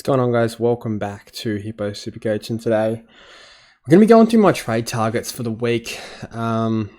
Going on, guys? Welcome back to Hippo Supercoach, and today we're going to be going through my trade targets for the week. Honestly,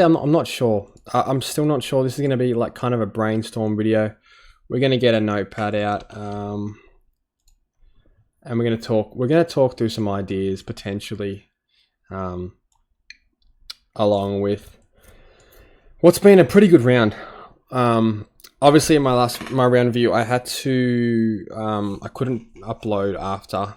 I'm not sure. I'm still not sure. This is going to be like kind of a brainstorm video. We're going to get a notepad out, and we're going to talk. We're going to talk through some ideas potentially, along with what's been a pretty good round. Obviously, in my round review, I had to I couldn't upload after,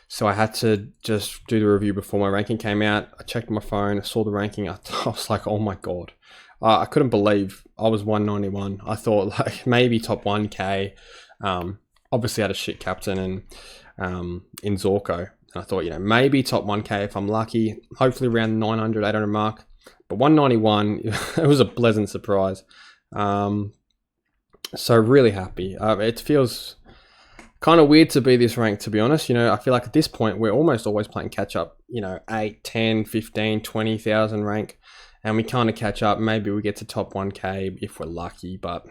so I had to just do the review before my ranking came out. I checked my phone, I saw the ranking, I was like, oh my god, I couldn't believe I was 191. I thought like maybe top 1k. Obviously, I had a shit captain and in Zorko, and I thought maybe top 1k if I'm lucky. Hopefully around 900, 800 mark, but 191 it was a pleasant surprise. So really happy. It feels kind of weird to be this ranked, to be honest. I feel like at this point we're almost always playing catch up, 8, 10, 15, 20,000 rank, and we kind of catch up. Maybe we get to top 1k if we're lucky, but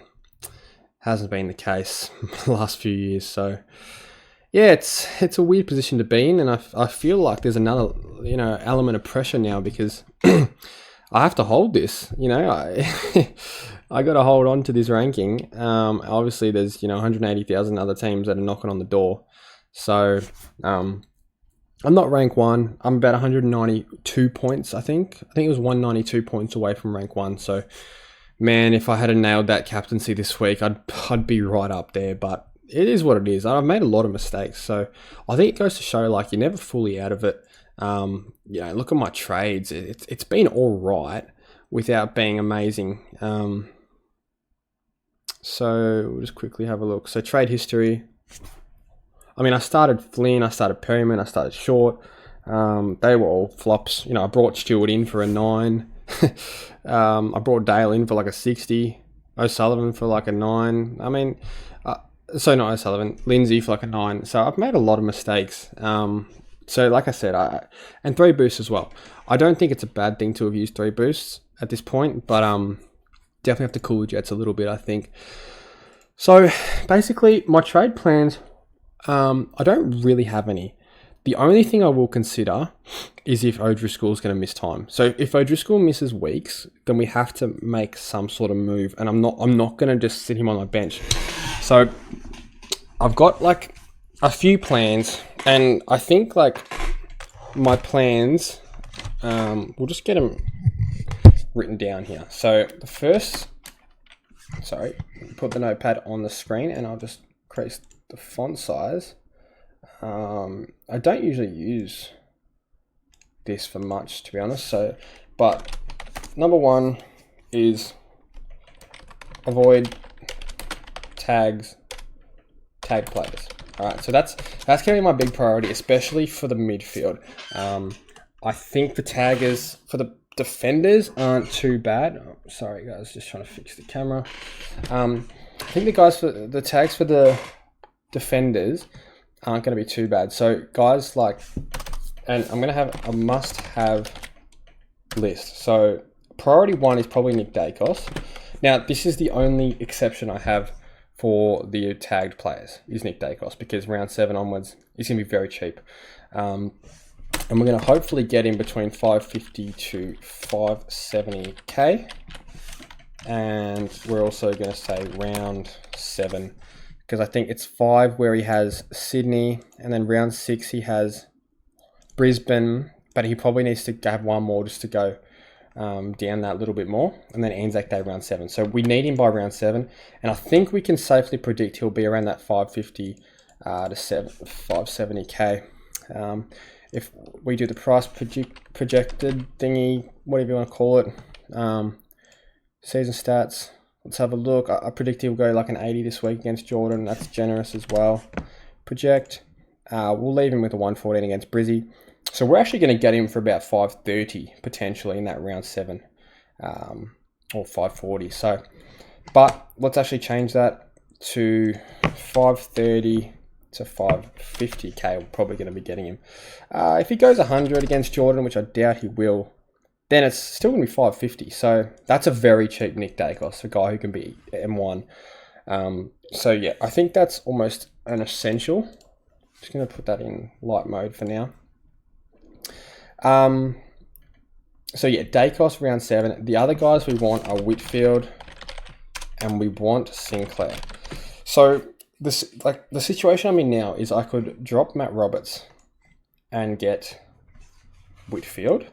hasn't been the case the last few years. So yeah, it's a weird position to be in, and I feel like there's another element of pressure now because I have to hold this, I got to hold on to this ranking. Obviously there's, 180,000 other teams that are knocking on the door. So, I'm not rank 1. I'm about 192 points, I think. I think it was 192 points away from rank 1. So, man, if I had nailed that captaincy this week, I'd be right up there. But it is what it is. I've made a lot of mistakes. So, I think it goes to show, like, you're never fully out of it. Look at my trades. It's been all right without being amazing. So we'll just quickly have a look. So trade history. I started Flynn, I started Perryman, I started Short. They were all flops. I brought Stewart in for a 9. I brought Dale in for like a 60. O'Sullivan for like a 9. Not O'Sullivan. Lindsay for like a 9. So I've made a lot of mistakes. So like I said, and 3 boosts as well. I don't think it's a bad thing to have used 3 boosts at this point, but definitely have to cool the jets a little bit, I think. So basically, my trade plans, I don't really have any. The only thing I will consider is if O'Driscoll is going to miss time. So if O'Driscoll misses weeks, then we have to make some sort of move, and I'm not going to just sit him on my bench. So I've got like a few plans, and I think like my plans, we'll just get them written down here. So the first, put the notepad on the screen, and I'll just increase the font size. I don't usually use this for much, to be honest. But number 1 is avoid tag players. All right, so that's going to be my big priority, especially for the midfield. I think the taggers for the defenders aren't too bad. Oh, sorry, guys, just trying to fix the camera. I think the tags for the defenders aren't going to be too bad. So guys and I'm going to have a must-have list. So priority 1 is probably Nick Dacos. Now, this is the only exception I have for the tagged players is Nick Dacos, because round 7 onwards, he's going to be very cheap. And we're going to hopefully get him between 550 to 570k. And we're also going to say round 7, because I think it's 5 where he has Sydney, and then round 6 he has Brisbane, but he probably needs to have one more just to go down that little bit more, and then Anzac Day round 7. So we need him by round 7, and I think we can safely predict he'll be around that 550 to 570k. If we do the price projected thingy, whatever you want to call it, season stats, let's have a look. I predict he'll go like an 80 this week against Jordan. That's generous as well. Project, we'll leave him with a 114 against Brizzy. So we're actually going to get him for about 530 potentially in that round 7, or 540. So, but let's actually change that to 530 to 550k. We're probably going to be getting him. If he goes 100 against Jordan, which I doubt he will, then it's still going to be 550. So that's a very cheap Nick Dacos, a guy who can be M1. So yeah, I think that's almost an essential. Just going to put that in light mode for now. So yeah, Dacos round 7. The other guys we want are Whitfield and we want Sinclair. So this, like, the situation I'm in now is I could drop Matt Roberts and get Whitfield,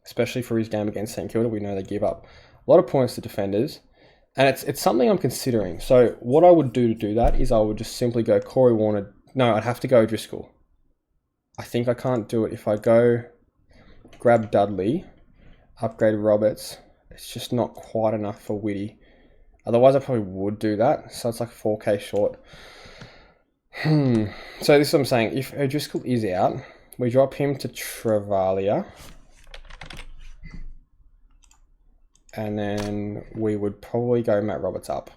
especially for his game against St Kilda. We know they give up a lot of points to defenders, and it's something I'm considering. So what I would do to do that is I would just simply go Corey Warner. No, I'd have to go Driscoll. I think I can't do it if I go grab Dudley, upgrade Roberts. It's just not quite enough for Whitty. Otherwise, I probably would do that. So it's like 4K short. So this is what I'm saying. If O'Driscoll is out, we drop him to Travalia. And then we would probably go Matt Roberts up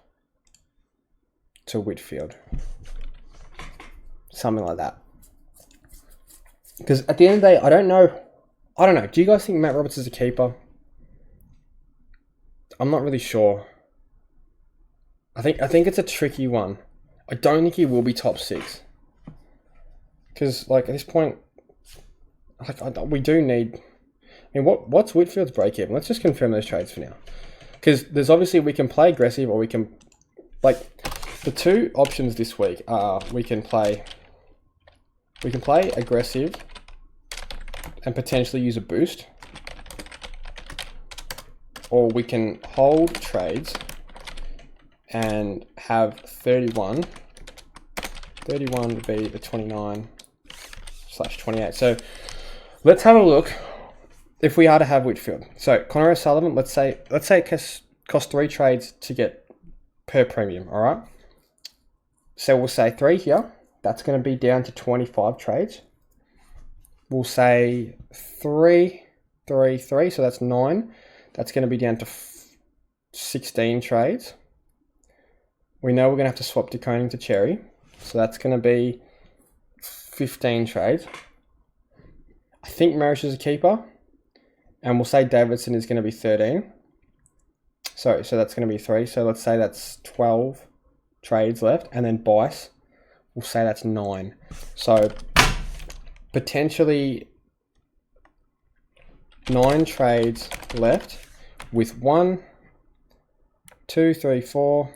to Whitfield. Something like that. Because at the end of the day, I don't know. Do you guys think Matt Roberts is a keeper? I'm not really sure. I think it's a tricky one. I don't think he will be top 6. Because, like, at this point, like, we do need... I mean, what's Whitfield's break-even? Let's just confirm those trades for now. Because there's obviously, we can play aggressive or we can... Like, the two options this week are we can play aggressive and potentially use a boost. Or we can hold trades and have 31 be the 29/28. So let's have a look if we are to have Whitfield. So Connor O'Sullivan, let's say it costs 3 trades to get per premium, all right? So we'll say 3 here. That's going to be down to 25 trades. We'll say 3, 3, 3, so that's 9. That's going to be down to 16 trades. We know we're going to have to swap DeConing to Cherry. So that's going to be 15 trades. I think Marish is a keeper. And we'll say Davidson is going to be 13. So that's going to be 3. So let's say that's 12 trades left. And then Bice, we'll say that's 9. So potentially 9 trades left with 1, 2, 3, 4,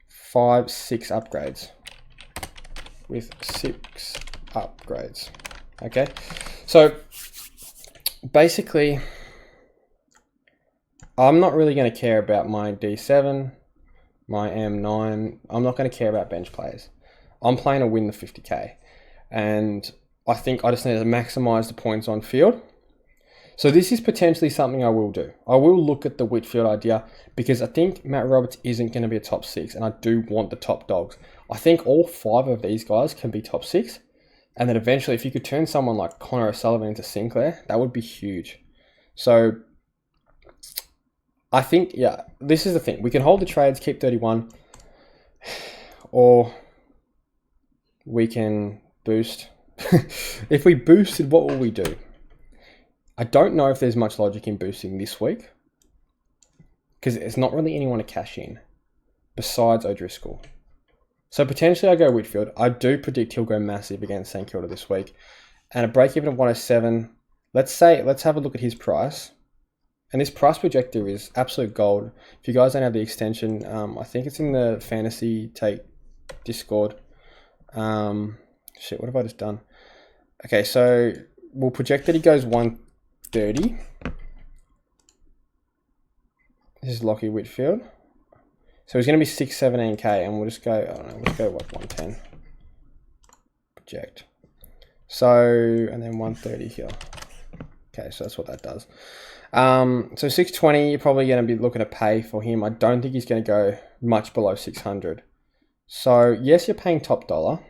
5, 6 upgrades. With 6 upgrades. Okay, so basically, I'm not really going to care about my D7, my M9. I'm not going to care about bench players. I'm playing to win the 50k. And I think I just need to maximize the points on field. So this is potentially something I will do. I will look at the Whitfield idea because I think Matt Roberts isn't going to be a top 6 and I do want the top dogs. I think all 5 of these guys can be top 6. And then eventually if you could turn someone like Connor O'Sullivan into Sinclair, that would be huge. So I think, yeah, this is the thing. We can hold the trades, keep 31, or we can boost. If we boosted, what will we do? I don't know if there's much logic in boosting this week because there's not really anyone to cash in besides O'Driscoll. So potentially I go Whitfield. I do predict he'll go massive against St Kilda this week. And a break-even of 107. Let's have a look at his price. And this price projector is absolute gold. If you guys don't have the extension, I think it's in the Fantasy Take Discord. Shit, what have I just done? Okay, so we'll project that he goes 130. This is Lockie Whitfield. So he's going to be 617k, and we'll just go, I don't know, let's go what, 110. Project. So, and then 130 here. Okay, so that's what that does. So 620, you're probably going to be looking to pay for him. I don't think he's going to go much below 600. So yes, you're paying top dollar,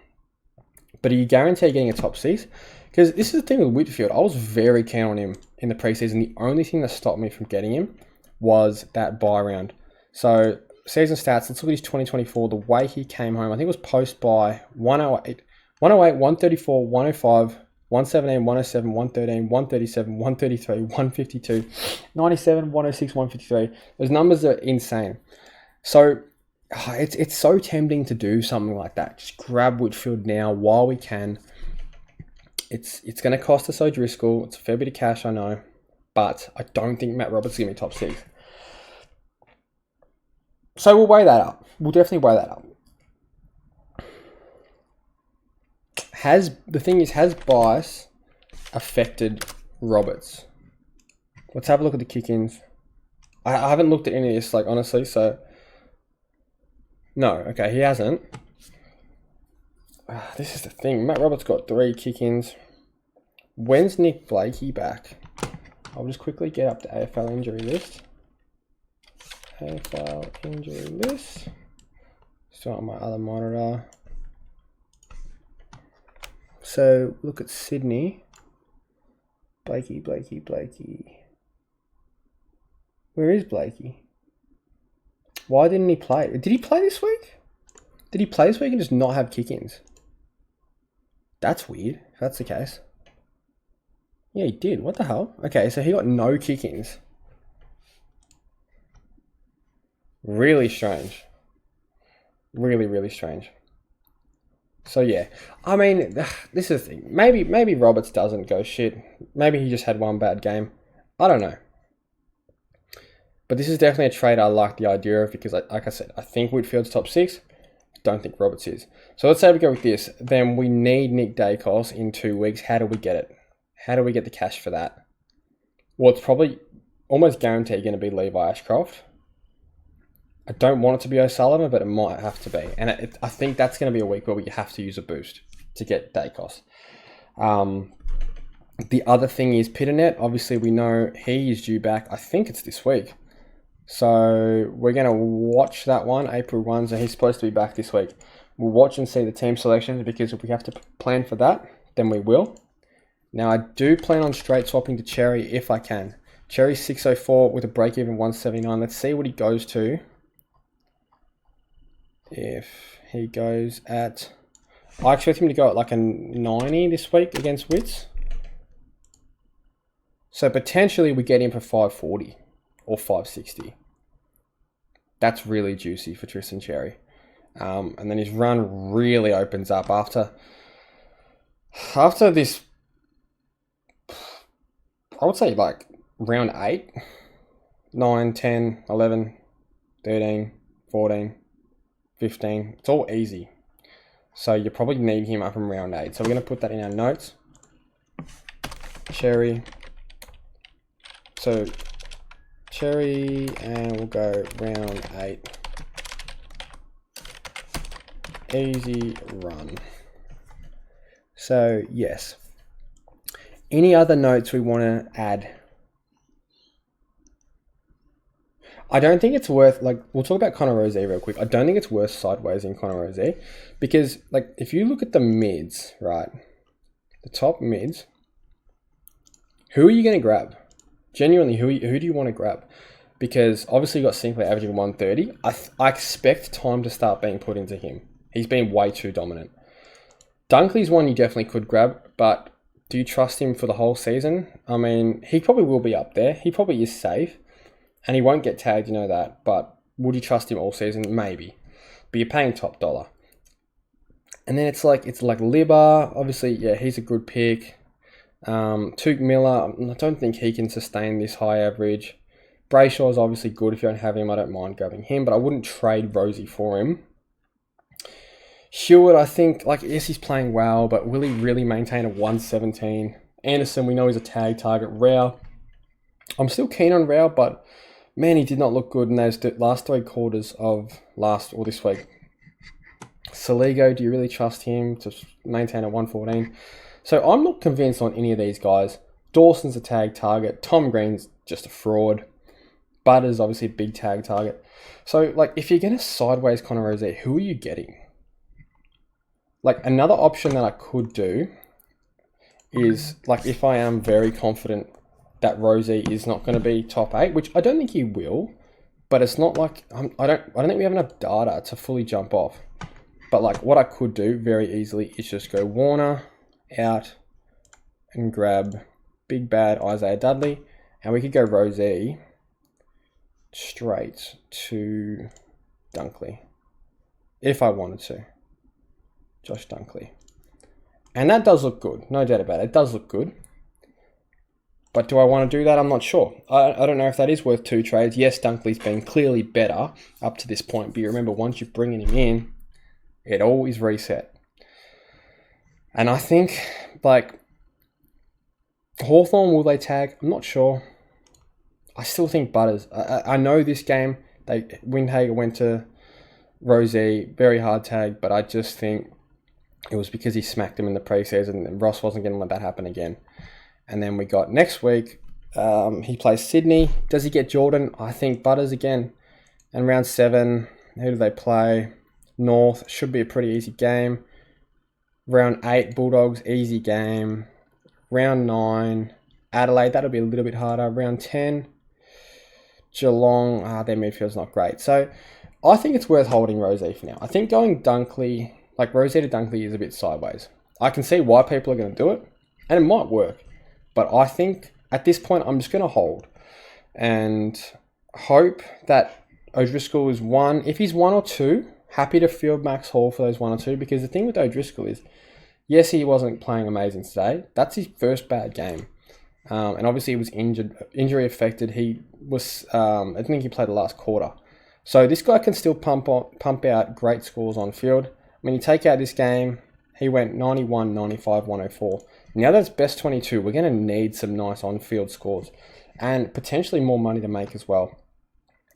but are you guaranteed getting a top 6? Because this is the thing with Whitfield. I was very keen on him in the preseason. The only thing that stopped me from getting him was that buy round. So season stats, let's look at his 2024. The way he came home, I think it was post-buy 108, 134, 105, 117, 107, 113, 137, 133, 152, 97, 106, 153. Those numbers are insane. So it's so tempting to do something like that. Just grab Whitfield now while we can. It's going to cost us O'Driscoll. It's a fair bit of cash, I know. But I don't think Matt Roberts is going to be top 6. So we'll weigh that up. We'll definitely weigh that up. The thing is, has bias affected Roberts? Let's have a look at the kick-ins. I haven't looked at any of this, like, honestly, so... No, okay, he hasn't. This is the thing. Matt Roberts got 3 kick-ins. When's Nick Blakey back? I'll just quickly get up the AFL injury list. AFL injury list. Start on my other monitor. So, look at Sydney. Blakey. Where is Blakey? Why didn't he play? Did he play this week? Did he play this week and just not have kick-ins? That's weird, if that's the case. Yeah, he did. What the hell? Okay, so he got no kick-ins. Really strange. Really, really strange. So yeah, I mean, this is the thing. Maybe Roberts doesn't go shit. Maybe he just had one bad game. I don't know. But this is definitely a trade I like the idea of because, like I said, I think Whitfield's top 6. Don't think Roberts is. So let's say we go with this. Then we need Nick Dacos in 2 weeks. How do we get it? How do we get the cash for that? Well, it's probably almost guaranteed going to be Levi Ashcroft. I don't want it to be O'Sullivan, but it might have to be. And I think that's going to be a week where we have to use a boost to get Dacos. The other thing is Pitternet. Obviously, we know he is due back. I think it's this week. So we're going to watch that one, April 1. So he's supposed to be back this week. We'll watch and see the team selections because if we have to plan for that, then we will. Now, I do plan on straight swapping to Cherry if I can. Cherry 604 with a break-even 179. Let's see what he goes to. If he goes at... I expect him to go at like a 90 this week against Wits. So potentially we get him for 540 or 560. That's really juicy for Tristan Cherry. And then his run really opens up after this, I would say like round 8, 9, 10, 11, 13, 14, 15. It's all easy. So you probably need him up in round 8. So we're going to put that in our notes. Cherry. So Cherry, and we'll go round 8. Easy run. So yes. Any other notes we want to add? I don't think it's worth, like, we'll talk about Connor Rozee real quick. I don't think it's worth sideways in Connor Rozee because, like, if you look at the mids, right, the top mids, who are you going to grab? Genuinely, who do you want to grab? Because obviously you got Sinclair averaging 130. I expect time to start being put into him. He's been way too dominant. Dunkley's one you definitely could grab, but do you trust him for the whole season? I mean, he probably will be up there. He probably is safe. And he won't get tagged, you know that. But would you trust him all season? Maybe. But you're paying top dollar. And then it's like Libba. Obviously, yeah, he's a good pick. Touk Miller, I don't think he can sustain this high average. Brayshaw is obviously good. If you don't have him, I don't mind grabbing him. But I wouldn't trade Rozee for him. Hewitt, I think, like, yes, he's playing well. But will he really maintain a 117? Anderson, we know he's a tag target. Rao, I'm still keen on Rao, but... man, he did not look good in those last 3 quarters of this week. Saligo, do you really trust him to maintain a 114? So I'm not convinced on any of these guys. Dawson's a tag target. Tom Green's just a fraud. Butter's obviously a big tag target. So, like, if you're going to sideways Connor Rozee, who are you getting? Like, another option that I could do is, like, if I am very confident that Rozee is not going to be top 8, which I don't think he will, but it's not like I don't think we have enough data to fully jump off. But like what I could do very easily is just go Warner out and grab big bad Isaiah Dudley, and we could go Rozee straight to Dunkley. if I wanted to. Josh Dunkley. And that does look good, no doubt about it. It does look good. But do I want to do that? I'm not sure. I don't know if that is worth 2 trades. Yes, Dunkley's been clearly better up to this point. But you remember, once you're bringing him in, it always reset. And I think, like, Hawthorn, will they tag? I'm not sure. I still think Butters. I know this game, Windhager went to Rosie, very hard tag, but I just think it was because he smacked him in the preseason and Ross wasn't going to let that happen again. And then we got next week, he plays Sydney. Does he get Jordan? I think Butters again. And round 7, who do they play? North, should be a pretty easy game. Round 8, Bulldogs, easy game. Round 9, Adelaide, that'll be a little bit harder. Round 10, Geelong, their midfield's not great. So I think it's worth holding Rosie for now. I think going Dunkley, like Rosie to Dunkley, is a bit sideways. I can see why people are going to do it, and it might work. But I think at this point, I'm just going to hold and hope that O'Driscoll is 1. If he's 1 or 2, happy to field Max Hall for those 1 or 2, because the thing with O'Driscoll is, yes, he wasn't playing amazing today. That's his first bad game. And obviously he was injury affected. He was, I think he played the last quarter. So this guy can still pump out great scores on field. When you take out this game, he went 91, 95, 104. Now that's best 22. We're going to need some nice on-field scores and potentially more money to make as well.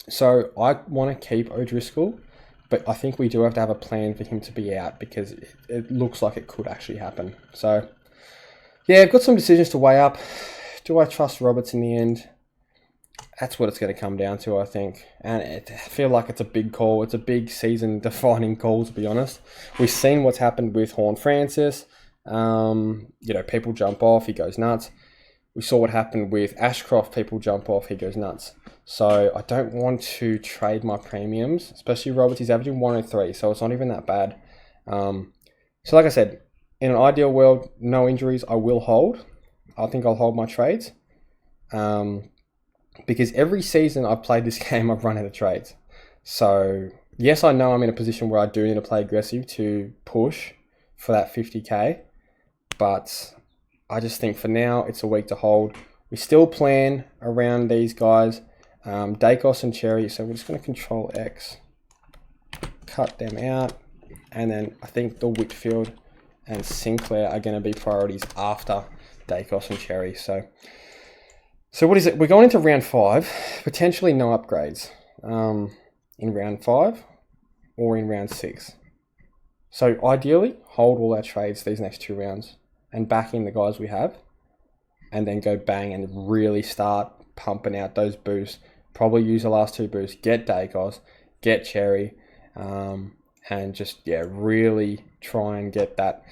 So I want to keep O'Driscoll, but I think we do have to have a plan for him to be out, because it looks like it could actually happen. So yeah, I've got some decisions to weigh up. Do I trust Roberts in the end? That's what it's going to come down to, I think. And I feel like it's a big call. It's a big season-defining call, to be honest. We've seen what's happened with Horne-Francis. People jump off, he goes nuts. We saw what happened with Ashcroft. People jump off, he goes nuts. So I don't want to trade my premiums, especially Roberts. He's averaging 103, so it's not even that bad. So like I said, in an ideal world, no injuries, I will hold. I think I'll hold my trades. Because every season I've played this game, I've run out of trades. So yes, I know I'm in a position where I do need to play aggressive to push for that 50k. But I just think for now, it's a week to hold. We still plan around these guys. Dacos and Cherry. So we're just going to Control X. Cut them out. And then I think the Whitfield and Sinclair are going to be priorities after Dacos and Cherry. So what is it? We're going into round 5. Potentially no upgrades in round 5 or in round 6. So ideally, hold all our trades these next 2 rounds and back in the guys we have, and then go bang and really start pumping out those boosts. Probably use the last 2 boosts. Get Dacos, get Cherry, and just really try and get that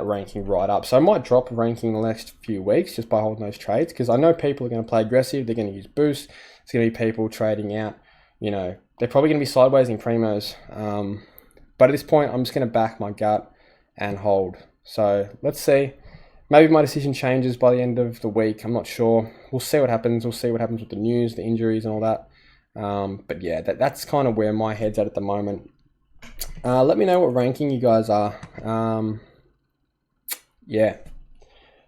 ranking right up. So I might drop ranking in the next few weeks just by holding those trades, because I know people are going to play aggressive. They're going to use boosts. It's going to be people trading out. They're probably going to be sideways in primos. But at this point, I'm just going to back my gut and hold. So let's see. Maybe my decision changes by the end of the week. I'm not sure. We'll see what happens. We'll see what happens with the news, the injuries and all that. But yeah, that's kind of where my head's at the moment. Let me know what ranking you guys are. Yeah.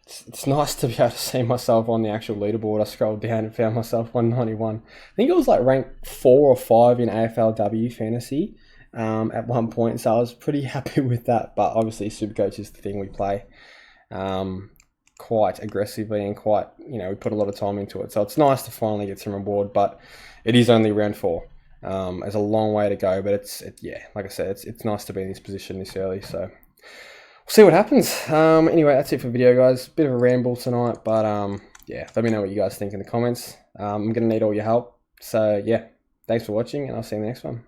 It's nice to be able to see myself on the actual leaderboard. I scrolled down and found myself 191. I think it was like ranked 4 or 5 in AFLW fantasy at one point. So I was pretty happy with that. But obviously Supercoach is the thing we play quite aggressively and quite, we put a lot of time into it. So it's nice to finally get some reward, but it is only round 4. There's a long way to go, but like I said, it's nice to be in this position this early. So we'll see what happens. Anyway, that's it for the video, guys. Bit of a ramble tonight, but yeah, let me know what you guys think in the comments. I'm going to need all your help. So yeah, thanks for watching, and I'll see you in the next one.